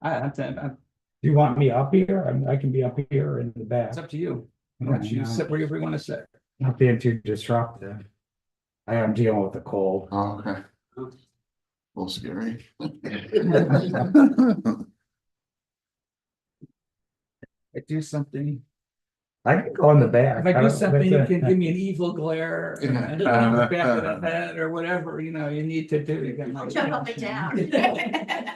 Do you want me up here? I can be up here in the back. It's up to you. Yeah, Why don't you no. sit wherever you want to sit. Not being too disruptive. I am dealing with the cold. Oh, okay. A little scary. I do something. I can go in the back. If I do something, you can give me. me an evil glare and Yeah. on the back of the head or whatever, you know, you need to do to get my Jump up and attention. down.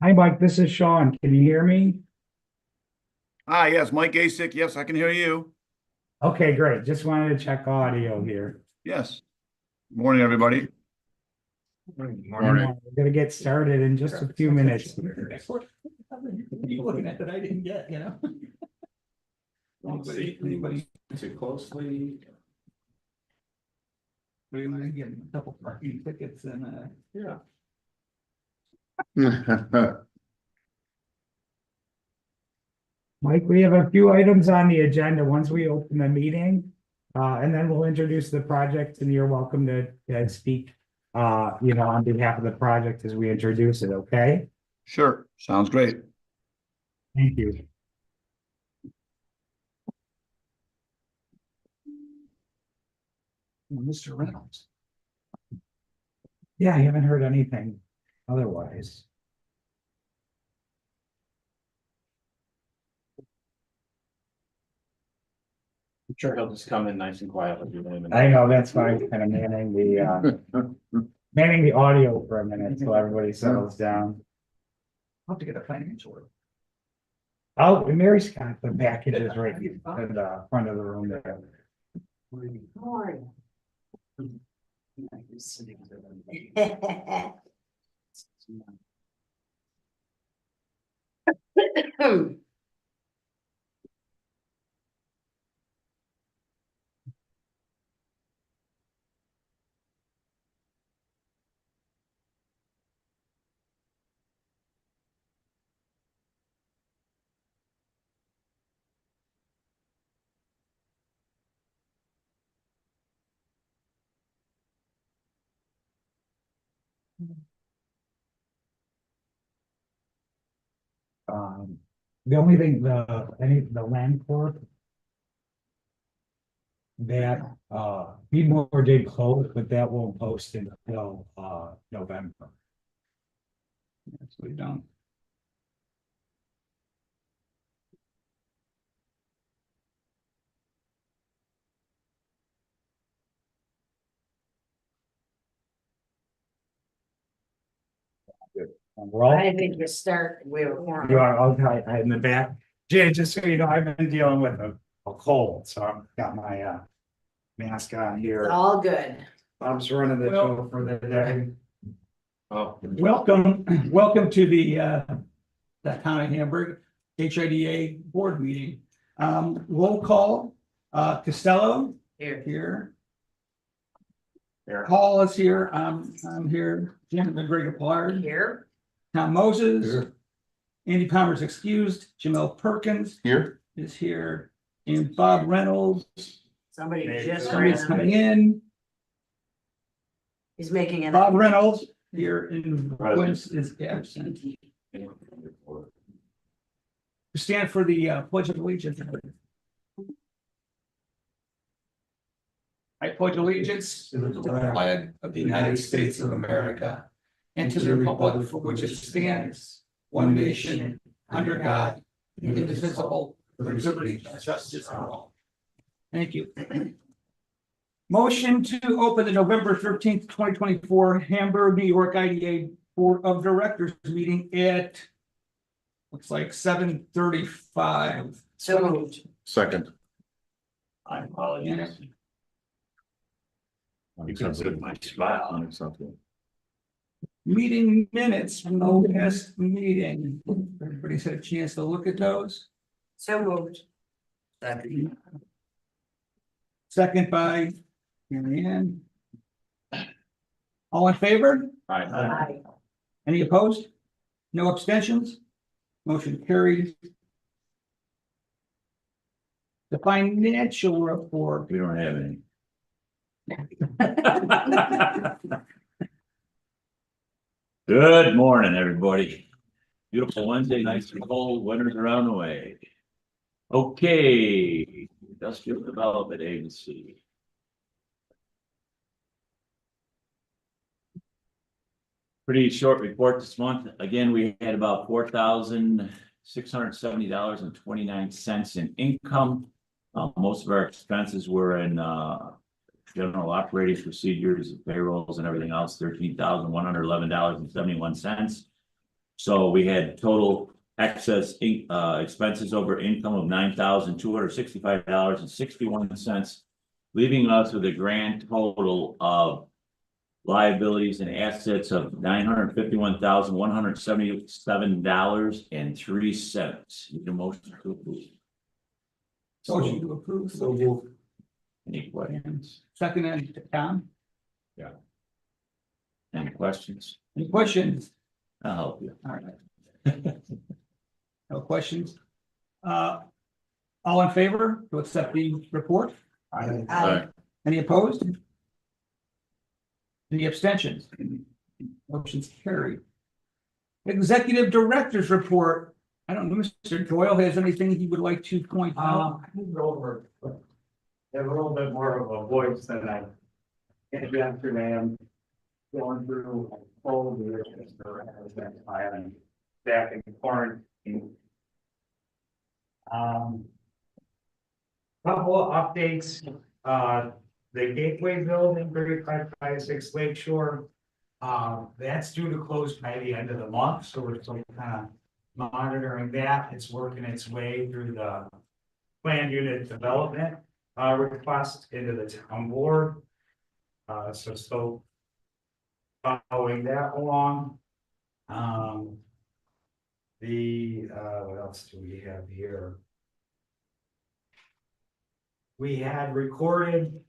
Hi, Mike, this is Sean. Can you hear me? Ah, yes, Mike Asick. Yes, I can hear you. Okay, great. Just wanted to check audio here. Yes. Morning, everybody. We're gonna get started in just a few minutes. You looking at that I didn't get, you know? Anybody Too closely. really want to get a couple parking tickets and Yeah. Mike, we have a few items on the agenda once we open the meeting. And then we'll introduce the project and you're welcome to speak, on behalf of the project as we introduce it, okay? Sure, sounds great. Thank you. Mr. Reynolds. Yeah, I haven't heard anything otherwise. I'm sure he'll just come in nice and quiet with your name. I know, that's why I'm kind of manning the audio for a minute so everybody settles down. I'll have to get a financial. Oh, Mary's got the packages right in the front of the room there. The only thing, the land court. That, Beadmore did close, but that won't post until, November. That's what we don't. And we're all, I think you start, we were. you are all right in the back. Jay, just so you know, I've been dealing with a cold, so I've got my, mask on here. All good. Bob's running the show for the day. Oh. Welcome to the town of Hamburg HIDA board meeting. Roll call, Costello Here. Paul is here, I'm here, Jim McGregor Pollard, Here. Tom Moses. Here. Andy Palmer's excused, Jamel Perkins Here. is here, and Bob Reynolds, Somebody just somebody's ran. coming in. He's making an. Bob Reynolds here and Quince is absent. Stand for the pledge of allegiance. I pledge allegiance to the flag of the United States of America and to the republic for which it stands, one nation, under God, indivisible, with liberty and justice for all. Thank you. Motion to open the November 13th, 2024 Hamburg, New York IDA Board of Directors meeting at looks like 7:35. So moved. Second. I apologize. You can see my smile. Meeting minutes from the last meeting. Everybody's had a chance to look at those. So moved. Second by Mary Ann. All in favor? Aye. Any opposed? No abstentions? Motion carried. The financial report. We don't have any. Good morning, everybody. Beautiful Wednesday, nice and cold, winter's around the way. Okay, Industrial Development Agency. Pretty short report this month. Again, we had about $4,670.29 in income. Most of our expenses were in general operating procedures, payrolls and everything else, $13,111.71. So we had total excess expenses over income of $9,265.61, leaving us with a grand total of liabilities and assets of $951,177.03. Need a motion to approve. Motion to approve. So moved. Any questions? Second and Tom. Any questions? Any questions? I'll help you. All right. No questions. All in favor to accept the report? Aye. Any opposed? Any abstentions? Motion's carried. Executive Director's Report. I don't know, Mr. Doyle has anything he would like to point out? I moved over. Have a little bit more of a voice than I had yesterday. I'm going through a cold year. I'm back in quarantine. Couple of updates. The Gateway Building, 3556 Lakeshore. That's due to close by the end of the month, so we're still kind of monitoring that. It's working its way through the planned unit development request into the town board. So still following that along. What else do we have here? We had recorded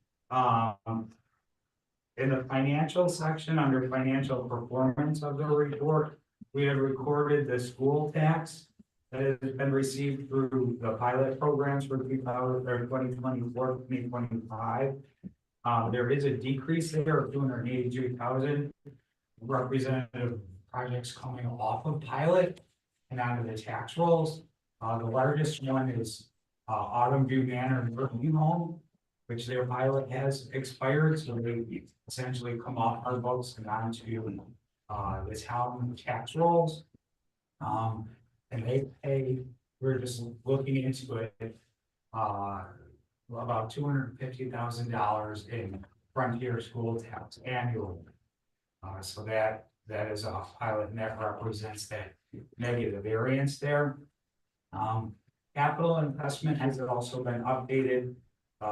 in the financial section under financial performance of the report, we had recorded the school tax that has been received through the pilot programs for 2024-2025. There is a decrease there of 283,000 representative projects coming off of pilot and onto the tax rolls. The largest one is Autumn View Manor Nursing Home, which their pilot has expired, so they essentially come off our books and onto the town tax rolls. And they pay, we're just looking into it, about $250,000 in Frontier School tax annually. So that is a pilot, and that represents that negative variance there. Capital investment has also been updated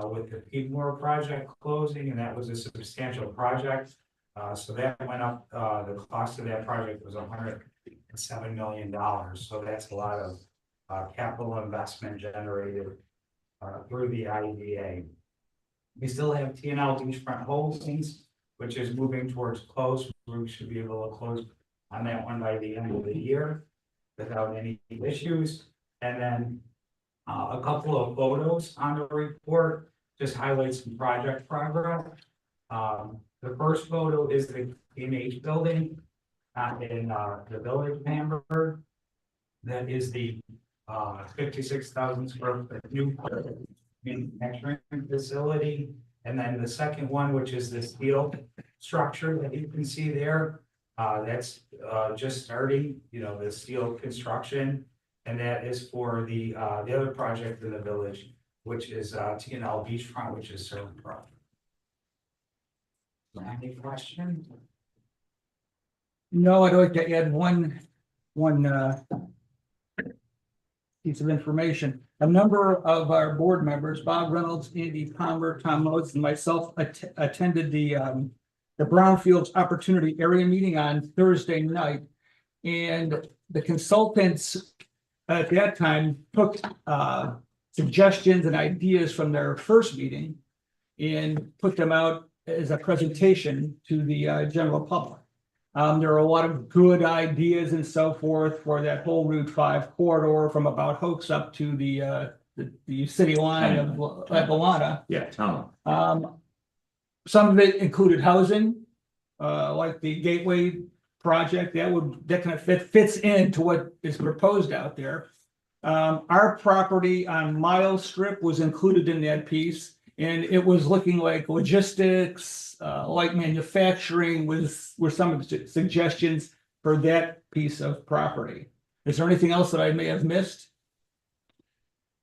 with the Piedmore project closing, and that was a substantial project. So that went up, the cost of that project was $107 million. So that's a lot of capital investment generated through the IDA. We still have TNL Beachfront Holdings, which is moving towards close. We should be able to close on that one by the end of the year. without any issues. And then a couple of photos on the report, just highlights some project progress. The first photo is the PNH building in the village of Hamburg. That is the 56,000 square foot new manufacturing facility. And then the second one, which is the steel structure that you can see there, that's just starting, the steel construction. And that is for the other project in the village, which is TNL Beachfront, which is served project. Any question? No, I'd like to add one piece of information. A number of our board members, Bob Reynolds, Andy Palmer, Tom Modes, and myself attended the Brownfields Opportunity Area Meeting on Thursday night. And the consultants at that time took suggestions and ideas from their first meeting and put them out as a presentation to the general public. There are a lot of good ideas and so forth for that whole Route 5 corridor from about Hoax up to the city line of Atlanta. Yeah, tunnel. Some of it included housing, like the Gateway project, that kind of fits into what is proposed out there. Our property on Mile Strip was included in that piece, and it was looking like logistics, like manufacturing were some of the suggestions for that piece of property. Is there anything else that I may have missed?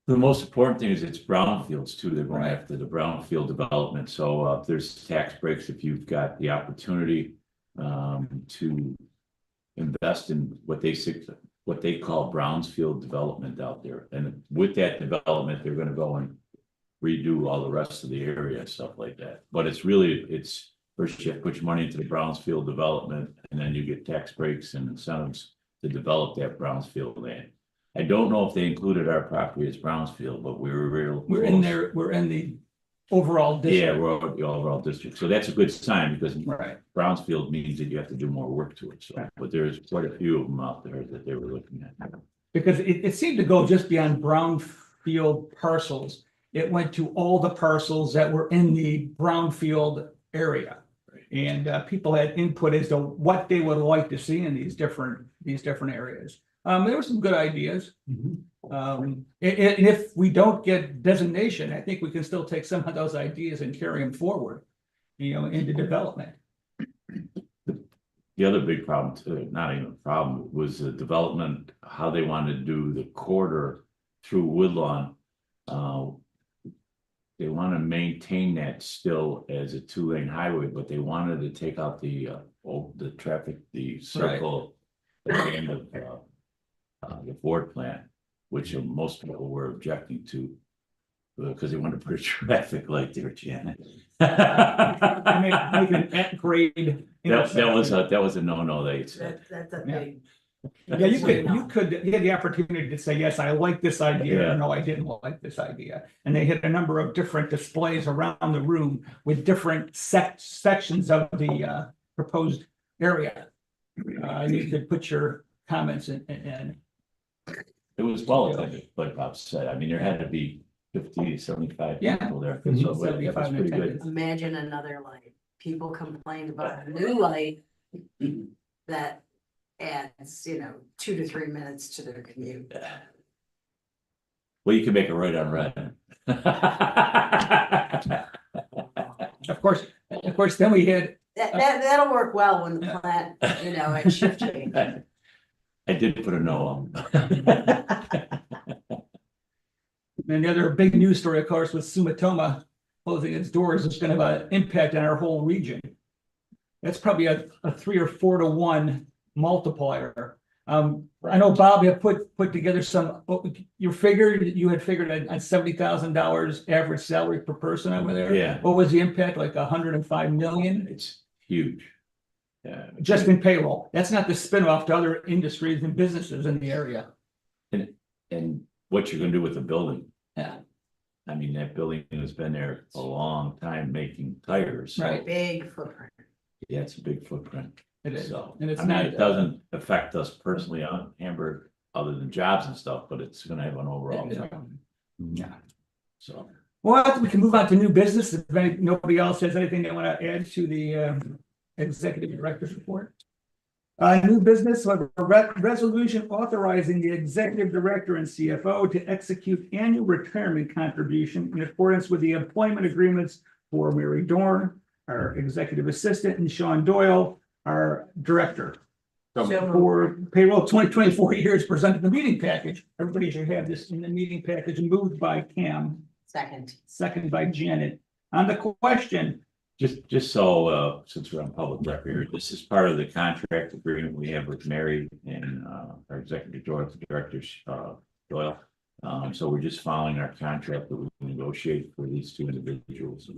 The most important thing is it's brownfields too. They're going after the brownfield development. So there's tax breaks if you've got the opportunity to invest in what they call brownfield development out there. And with that development, they're going to go and redo all the rest of the area and stuff like that. But it's first you have to put your money into the brownfield development, and then you get tax breaks and incentives to develop that brownfield land. I don't know if they included our property as brownfield, but we were real. We're in there. We're in the overall district. Yeah, we're the overall district. So that's a good sign because Right. brownfield means that you have to do more work to it. So, but there's quite a few of them out there that they were looking at. Because it seemed to go just beyond brownfield parcels. It went to all the parcels that were in the brownfield area. And people had input as to what they would like to see in these different areas. There were some good ideas. And if we don't get designation, I think we can still take some of those ideas and carry them forward, into development. The other big problem, too, not even a problem, was the development, how they wanted to do the corridor through Woodlawn. They want to maintain that still as a 2-lane highway, but they wanted to take out the traffic, the circle at the end of the Ford plant, which most people were objecting to because they wanted to put a traffic light there, Janet. Make an at grade. That was a no-no. They said. That's a Yeah. big. Yeah, you had the opportunity to say, yes, I like this idea, Yeah. or no, I didn't like this idea. And they had a number of different displays around the room with different sections of the proposed area. You could put your comments in. It was well attended, like Bob said. I mean, there had to be 50, 75 Yeah. people there. Mhm. So that 75 was pretty good. attendance. Imagine another light. People complained about a new light that adds, 2 to 3 minutes to their commute. Well, you can make it right on red. Of course, then we had, That'll work well when the plant, at shift change. I did put a no on. and the other big news story, of course, was Sumitomo closing its doors. It's going to have an impact on our whole region. That's probably a 3 or 4 to 1 multiplier. I know Bob had put together you had figured on $70,000 average salary per person over there. Yeah. What was the impact? Like 105 million? It's huge. Yeah. Just in payroll. That's not the spin off to other industries and businesses in the area. And what you're gonna do with the building. Yeah. I mean, that building has been there a long time making tires. So, Right. Big footprint. yeah, it's a big footprint. It is. So, And it's I mean, not, it doesn't affect us personally on Hamburg. other than jobs and stuff, but it's gonna have an overall effect. Yeah. So, Well, we can move on to new business if nobody else has anything they want to add to the executive director's report. New business, a resolution authorizing the executive director and CFO to execute annual retirement contribution in accordance with the employment agreements for Mary Dorn, our executive assistant, and Sean Doyle, our director. For payroll 2024 years presented in the meeting package. Everybody should have this in the meeting package, moved by Cam, second by Janet. On the question, just so, since we're on public record, this is part of the contract agreement we have with Mary and, our executive directors, Doyle. So we're just following our contract that we negotiate for these two individuals.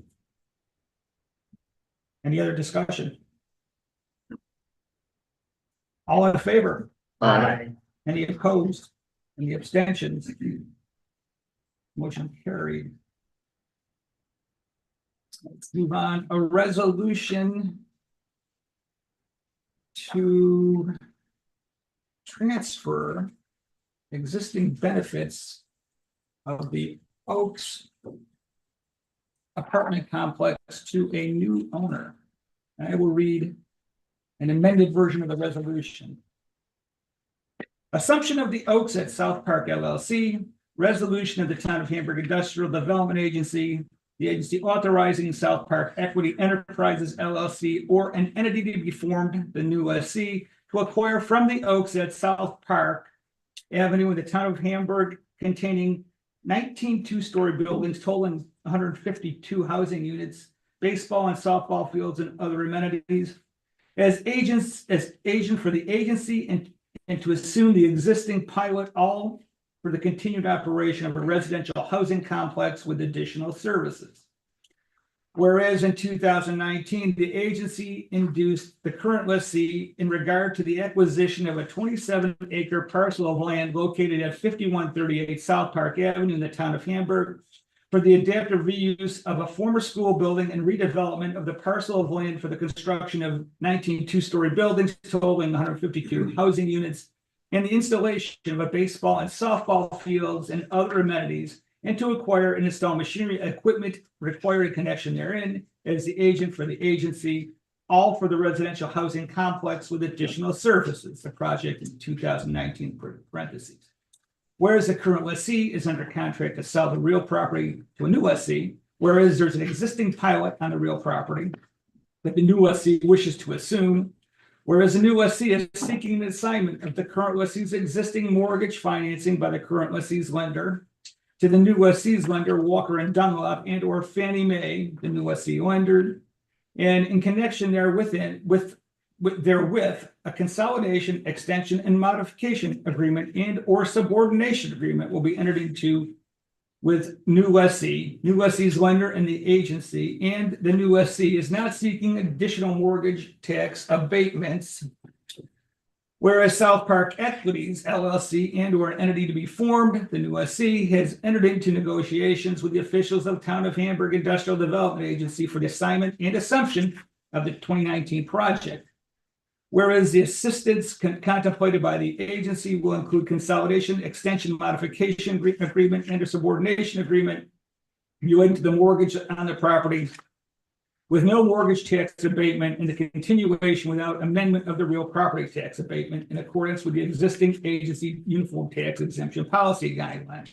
any other discussion? All in favor? Aye. Any opposed? Any abstentions? Motion carried. Let's move on. A resolution to transfer existing benefits of the Oaks apartment complex to a new owner. And I will read an amended version of the resolution. Assumption of the Oaks at South Park LLC, resolution of the Town of Hamburg Industrial Development Agency, the agency authorizing South Park Equity Enterprises LLC or an entity to be formed, the new SC, to acquire from the Oaks at South Park Avenue in the Town of Hamburg, containing 19 two-story buildings totaling 152 housing units, baseball and softball fields, and other amenities. As agent for the agency and to assume the existing pilot, all for the continued operation of a residential housing complex with additional services. Whereas in 2019, the agency induced the current lessee in regard to the acquisition of a 27-acre parcel of land located at 5138 South Park Avenue in the Town of Hamburg for the adaptive reuse of a former school building and redevelopment of the parcel of land for the construction of 19 two-story buildings totaling 152 housing units and the installation of a baseball and softball fields and other amenities, and to acquire and install machinery equipment required in connection therein as the agent for the agency, all for the residential housing complex with additional services, the project in 2019 parentheses. Whereas the current lessee is under contract to sell the real property to a new lessee, whereas there's an existing pilot on the real property that the new lessee wishes to assume, whereas the new lessee is seeking an assignment of the current lessee's existing mortgage financing by the current lessee's lender to the new lessee's lender, Walker and Dunlop, and or Fannie Mae, the new lessee lender, and in connection therewith, a consolidation, extension, and modification agreement and or subordination agreement will be entered into with new lessee's lender, and the agency, and the new lessee is not seeking additional mortgage tax abatements. Whereas South Park Equities LLC and or an entity to be formed, the new lessee has entered into negotiations with the officials of the Town of Hamburg Industrial Development Agency for the assignment and assumption of the 2019 project. Whereas the assistance contemplated by the agency will include consolidation, extension, modification agreement, and a subordination agreement relating to the mortgage on the property with no mortgage tax abatement and the continuation without amendment of the real property tax abatement in accordance with the existing agency uniform tax exemption policy guidelines.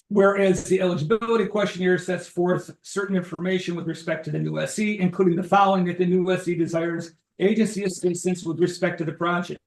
Whereas the eligibility questionnaire sets forth certain information with respect to the new lessee, including the following: that the new lessee desires agency assistance with respect to the project.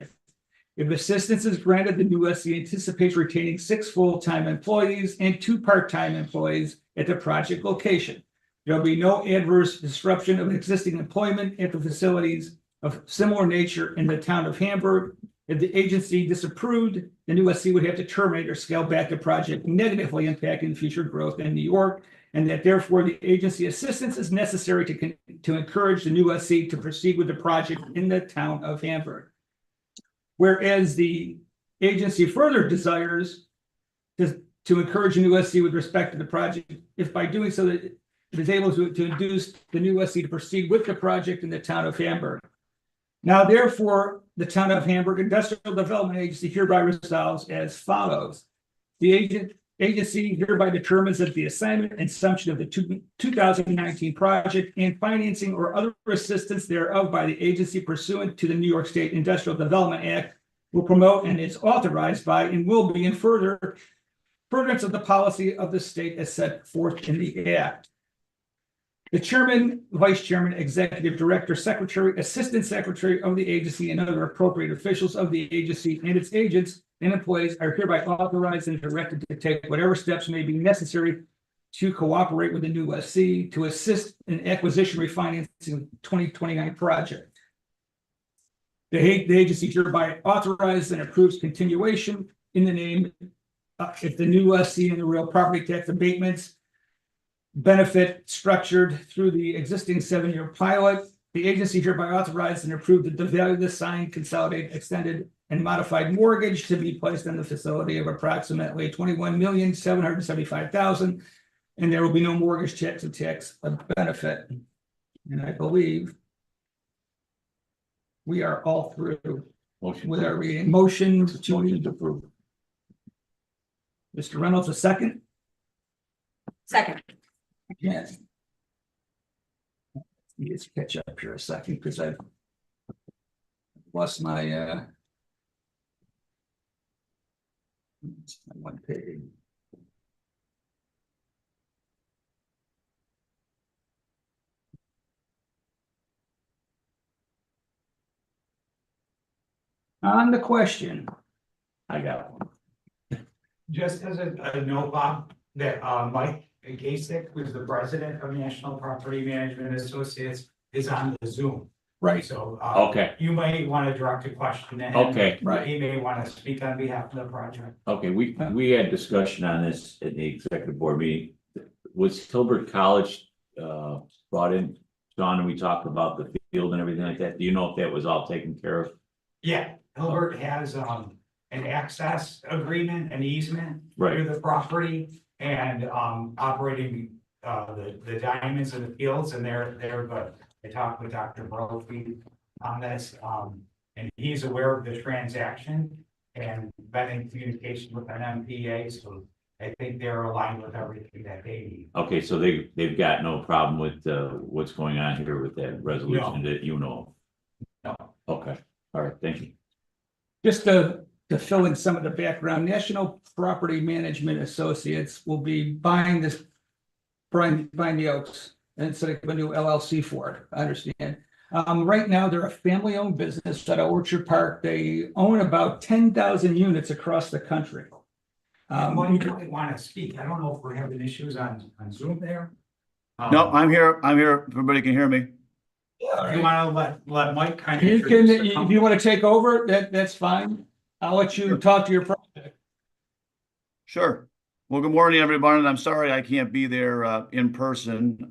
If assistance is granted, the new lessee anticipates retaining 6 full-time employees and 2 part-time employees at the project location. There will be no adverse disruption of existing employment at the facilities of similar nature in the Town of Hamburg. If the agency disapproved, the new lessee would have to terminate or scale back the project, negatively impacting future growth in New York, and that therefore the agency assistance is necessary to encourage the new lessee to proceed with the project in the Town of Hamburg. Whereas the agency further desires to encourage a new lessee with respect to the project, if by doing so that it is able to induce the new lessee to proceed with the project in the Town of Hamburg. Now, therefore, the Town of Hamburg Industrial Development Agency hereby resolves as follows. The agency hereby determines that the assignment and assumption of the 2019 project and financing or other assistance thereof by the agency pursuant to the New York State Industrial Development Act will promote and is authorized by and will be in furtherance of the policy of the state as set forth in the act. The chairman, vice chairman, executive director, secretary, assistant secretary of the agency, and other appropriate officials of the agency and its agents and employees are hereby authorized and directed to take whatever steps may be necessary to cooperate with the new lessee to assist in acquisition refinancing 2029 project. The agency hereby authorizes and approves continuation in the name if the new lessee and the real property tax abatements benefit structured through the existing 7-year pilot. The agency hereby authorized and approved that the value of the signed, consolidated, extended, and modified mortgage to be placed on the facility of approximately $21,775,000, and there will be no mortgage tax or tax benefit. And I believe we are all through Motion. with our reading. Motion to approve. Mr. Reynolds, a second? Second. Yes. Let's catch up here a second because I've lost my one page. On the question, I got one. Just as a note, Bob, that Mike Gasek, who's the president of National Property Management Associates, is on the Zoom. right, So Okay, you might want to direct a question to him. okay, right. He may want to speak on behalf of the project. okay. We had discussion on this at the executive board meeting. Was Hilbert College brought in, John, and we talked about the field and everything like that? Do you know if that was all taken care of? Yeah, Hilbert has an access agreement, an easement Right. through the property and operating the diamonds in the fields, and they're good. I talked with Dr. Brophy on this, and he's aware of the transaction and been in communication with an MPA, so I think they're aligned with everything that they need. Okay, so they've got no problem with what's going on here with that resolution that you know. No. Okay, all right, thank you. Just to fill in some of the background, National Property Management Associates will be buying the Oaks and setting up a new LLC for it, I understand. Right now, they're a family-owned business out of Orchard Park. They own about 10,000 units across the country. Well, you might want to speak. I don't know if we're having issues on Zoom there. No, I'm here. Everybody can hear me. You want to let Mike kind of. You can, if you want to take over, that's fine. I'll let you talk to your project. Sure. Well, good morning, everybody. And I'm sorry I can't be there in person.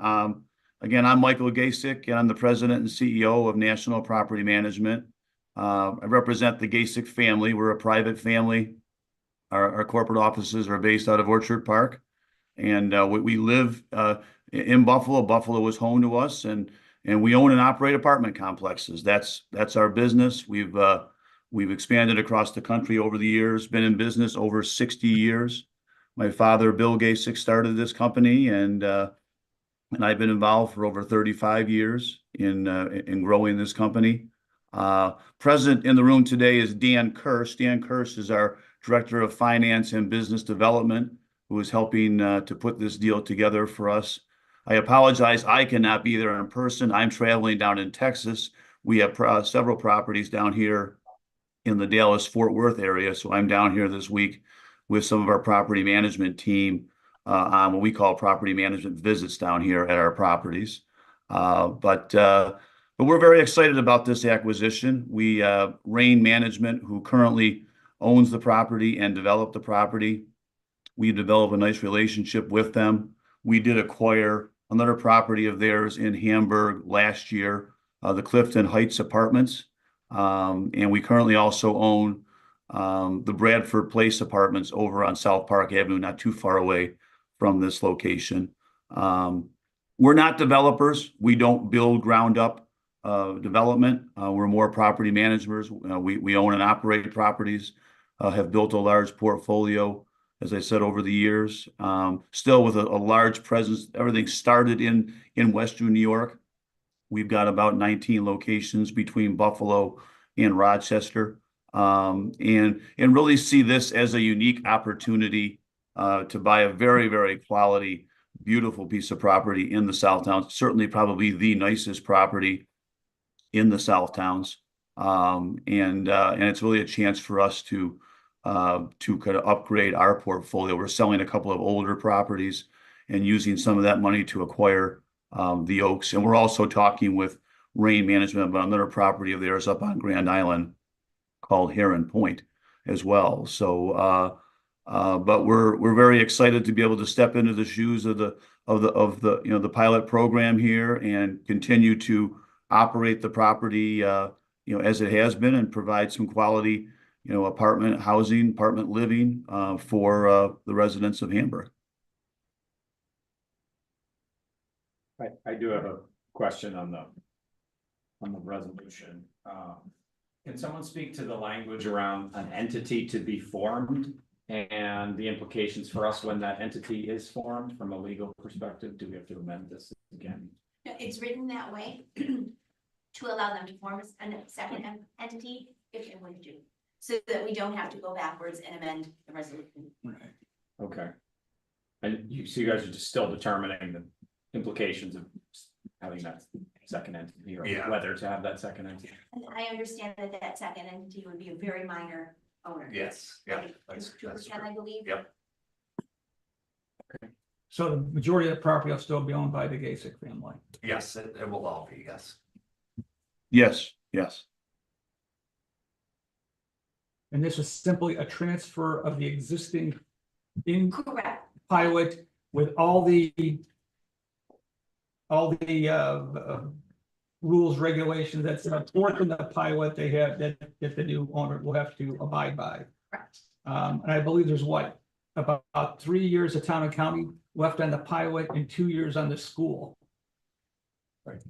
Again, I'm Michael Gasek, and I'm the president and CEO of National Property Management. I represent the Gasek family. We're a private family. Our corporate offices are based out of Orchard Park, and we live in Buffalo. Buffalo was home to us, and we own and operate apartment complexes. That's our business. We've expanded across the country over the years. Been in business over 60 years. My father, Bill Gasek, started this company, and I've been involved for over 35 years in growing this company. Present in the room today is Dan Kirsch. Dan Kirsch is our Director of Finance and Business Development, who is helping to put this deal together for us. I apologize, I cannot be there in person. I'm traveling down in Texas. We have several properties down here in the Dallas-Fort Worth area, so I'm down here this week with some of our property management team on what we call property management visits down here at our properties. But we're very excited about this acquisition. Rain Management, who currently owns the property and developed the property, we developed a nice relationship with them. We did acquire another property of theirs in Hamburg last year, the Clifton Heights Apartments. And we currently also own the Bradford Place Apartments over on South Park Avenue, not too far away from this location. We're not developers. We don't build ground up development. We're more property managers. We own and operate properties, have built a large portfolio, as I said, over the years. Still with a large presence. Everything started in Western New York. We've got about 19 locations between Buffalo and Rochester. And really see this as a unique opportunity to buy a very, very quality, beautiful piece of property in the South Towns. Certainly probably the nicest property in the South Towns. And it's really a chance for us to kind of upgrade our portfolio. We're selling a couple of older properties and using some of that money to acquire the Oaks. And we're also talking with Rain Management about another property of theirs up on Grand Island called Heron Point as well. So, but we're very excited to be able to step into the shoes of the the pilot program here and continue to operate the property as it has been, and provide some quality apartment housing, apartment living for the residents of Hamburg. I do have a question on the resolution. Can someone speak to the language around an entity to be formed and the implications for us when that entity is formed from a legal perspective? Do we have to amend this again? No, it's written that way to allow them to form a second entity if they would do, so that we don't have to go backwards and amend the resolution. Okay. And so you guys are just still determining the implications of having that second entity, or whether to have that second entity? And I understand that that second entity would be a very minor owner. Yes, yeah. Like that's 2%, I believe. Yep. So the majority of the property will still be owned by the Gasick family. Yes, it will all be, yes. Yes, yes. And this is simply a transfer of the existing in Correct. pilot with all the rules, regulations that's forth in the pilot they have that the new owner will have to abide by. Correct. And I believe there's about 3 years of town and county left on the pilot and 2 years on the school.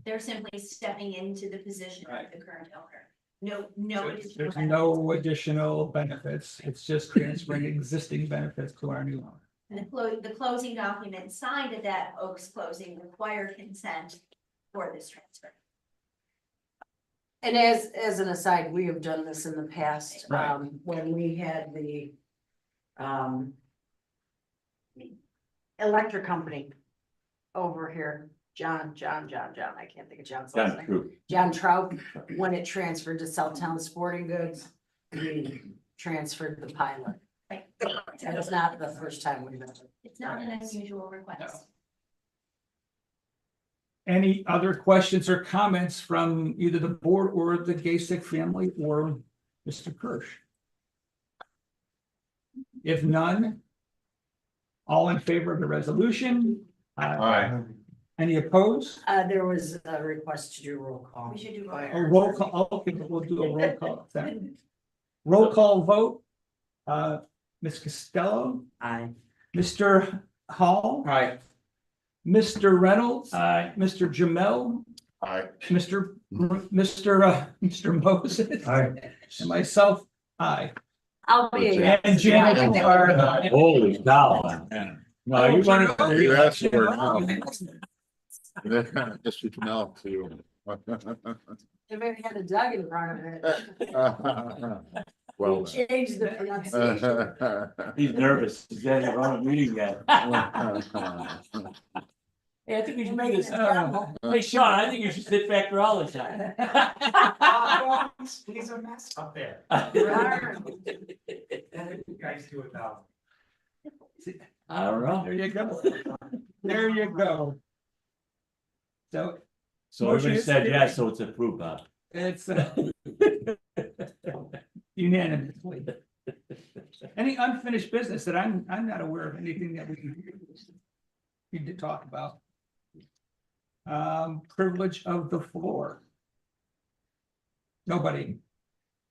They're simply stepping into the position of the current owner. No additional There's benefits. no additional benefits. It's just transferring existing benefits to our new owner. And the closing document signed at that Oaks closing require consent for this transfer. And as an aside, we have done this in the past, Right. when we had the electric company over here, John, I can't think of John's last Done, name. true. John Trout, when it transferred to Southtown Sporting Goods, we transferred the pilot. Right. And it's not the first time we've done it. It's not an unusual request. Any other questions or comments from either the board or the Gasick family or Mr. Kirsch? If none, all in favor of the resolution? Aye. Any opposed? There was a request to do roll call. We should do A roll call, okay, we'll do a roll call. Roll call vote. Ms. Costello, Aye. Mr. Hall, Aye. Mr. Reynolds, Mr. Jamel, Aye. Mr. Moses. Aye. And myself, aye. I'll be. And Janet are. Holy cow. No, you want to. You asked for it. Just you know to. If I had a Doug in front of it. Well. We changed the pronunciation. He's nervous. He's had a wrong meeting yet. Hey, I think we should make this. Hey, Sean, I think you should sit back there all the time. He's a mess up there. You guys do it now. I don't know. There you go. There you go. So So everybody said yes, so it's approved, Bob. it's unanimously. Any unfinished business that I'm not aware of anything that we need to talk about. Privilege of the floor. Nobody.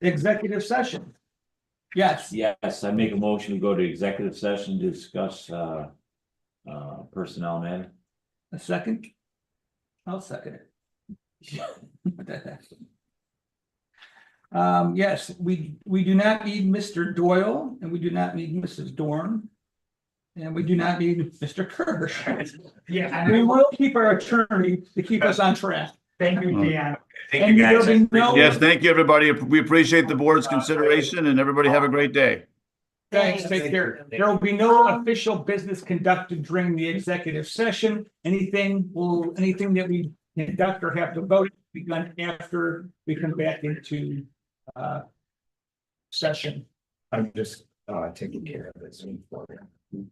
Executive session. Yes. Yes, I make a motion to go to executive session to discuss personnel matter. A second? I'll second it. Yes, we do not need Mr. Doyle and we do not need Mrs. Dorn. And we do not need Mr. Kirsch. Yeah, We will keep our attorney to keep us on track. thank you, Dan. And there'll be no- Yes, thank you, everybody. We appreciate the board's consideration and everybody have a great day. Thanks, take care. There will be no official business conducted during the executive session. Anything that we conduct or have to vote will be done after we come back into session. I'm just taking care of this for you.